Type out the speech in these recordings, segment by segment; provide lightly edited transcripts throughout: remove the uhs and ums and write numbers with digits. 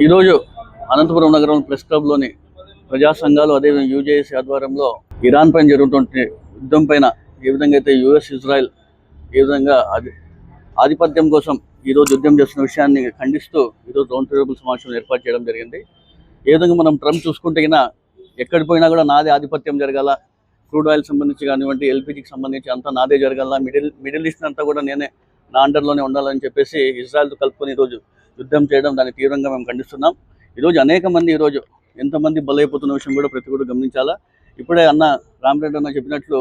ఈరోజు అనంతపురం నగరం ప్రెస్ క్లబ్లోని ప్రజా సంఘాలు అదేవిధంగా యూజేఎస్సీ ఆధ్వర్యంలో ఇరాన్ పైన జరుగుతున్న యుద్ధం పైన ఏ విధంగా అయితే యుఎస్ ఇజ్రాయెల్ ఏ విధంగా ఆధిపత్యం కోసం ఈరోజు యుద్ధం చేస్తున్న విషయాన్ని ఖండిస్తూ ఈరోజు రౌండ్ టేబుల్ సమావేశం ఏర్పాటు చేయడం జరిగింది. ఏ విధంగా మనం ట్రంప్ చూసుకుంటే ఎక్కడికి పోయినా కూడా నాదే ఆధిపత్యం జరగాల, క్రూడ్ ఆయిల్ సంబంధించి కానివ్వండి, ఎల్పిజికి సంబంధించి అంతా నాదే జరగాల, మిడిల్ ఈస్ట్ అంతా కూడా నేనే నా అండర్లోనే ఉండాలని చెప్పేసి ఇజ్రాయెల్తో కలుపుకొని ఈరోజు యుద్ధం చేయడం, దాన్ని తీవ్రంగా మేము ఖండిస్తున్నాం. ఈరోజు అనేక మంది ఎంతమంది బలైపోతున్న విషయం కూడా ప్రతి కూడా గమనించాలా. ఇప్పుడే అన్న రామరెడ్డి అన్న చెప్పినట్లు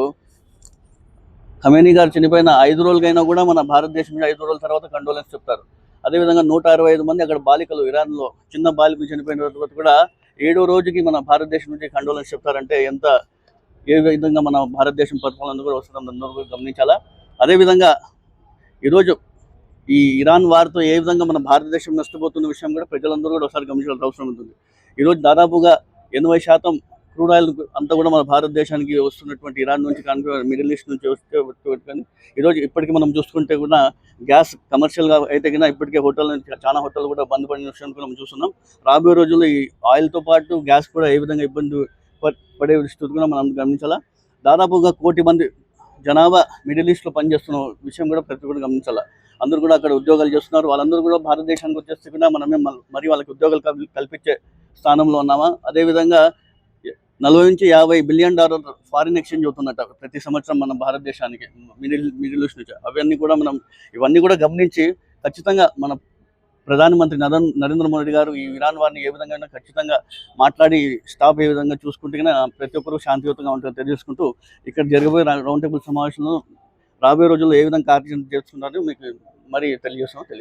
ఖమేనీ గారు చనిపోయిన 5 రోజులకైనా కూడా మన భారతదేశం 5 రోజుల తర్వాత కండోలెన్స్ చెప్తారు. అదేవిధంగా 165 మంది అక్కడ బాలికలు ఇరాన్లో చిన్న బాలికలు చనిపోయిన తర్వాత కూడా 7వ రోజుకి మన భారతదేశం నుంచి కండోలెన్స్ చెప్తారంటే ఏ విధంగా మన భారతదేశం పరిపాలన కూడా వస్తుందని అందరూ కూడా గమనించాలా. అదేవిధంగా ఈరోజు ఈ ఇరాన్ వార్తో ఏ విధంగా మన భారతదేశం నష్టపోతున్న విషయం కూడా ప్రజలందరూ కూడా ఒకసారి గమనించాల్సిన అవసరం ఉంటుంది. ఈరోజు దాదాపుగా 80% క్రూడ్ ఆయిల్ అంతా కూడా మన భారతదేశానికి వస్తున్నటువంటి ఇరాన్ నుంచి కానీ మిడిల్ ఈస్ట్ నుంచి వస్తే కానీ ఈరోజు ఇప్పటికీ మనం చూసుకుంటే కూడా గ్యాస్ కమర్షియల్గా అయితే కన్నా ఇప్పటికే చాలా హోటల్ కూడా బంద్ పడిన విషయం కూడా మనం చూస్తున్నాం. రాబోయే రోజుల్లో ఈ ఆయిల్తో పాటు గ్యాస్ కూడా ఏ విధంగా ఇబ్బంది పడే స్థితి కూడా మనం గమనించాలా. దాదాపుగా 1 కోటి మంది జనాభా మిడిల్ ఈస్ట్లో పనిచేస్తున్న విషయం కూడా ప్రతి కూడా గమనించాలా. అందరూ కూడా అక్కడ ఉద్యోగాలు చేస్తున్నారు. వాళ్ళందరూ కూడా భారతదేశానికి వచ్చేస్తే కూడా మనమే మరి వాళ్ళకి ఉద్యోగాలు కల్పించే స్థానంలో ఉన్నామా. అదేవిధంగా 40 నుంచి 50 బిలియన్ డాలర్ ఫారిన్ ఎక్స్చేంజ్ అవుతున్నట్ట ప్రతి సంవత్సరం మన భారతదేశానికి మిడిల్ ఈస్ట్ నుంచి. ఇవన్నీ కూడా గమనించి ఖచ్చితంగా మన ప్రధానమంత్రి నరేంద్ర మోడీ గారు ఈ ఇరాన్ వారిని ఏ విధంగా ఖచ్చితంగా మాట్లాడి స్టాప్ ఏ విధంగా చూసుకుంటే ప్రతి ఒక్కరూ శాంతియుతంగా ఉంటుందో తెలియజేసుకుంటూ ఇక్కడ జరగబోయే రౌండ్ టేబుల్ సమావేశంలో రాబోయే రోజుల్లో ఏ విధంగా కార్యక్రమం చేస్తున్నారో మీకు మరి తెలియజేస్తున్నాను.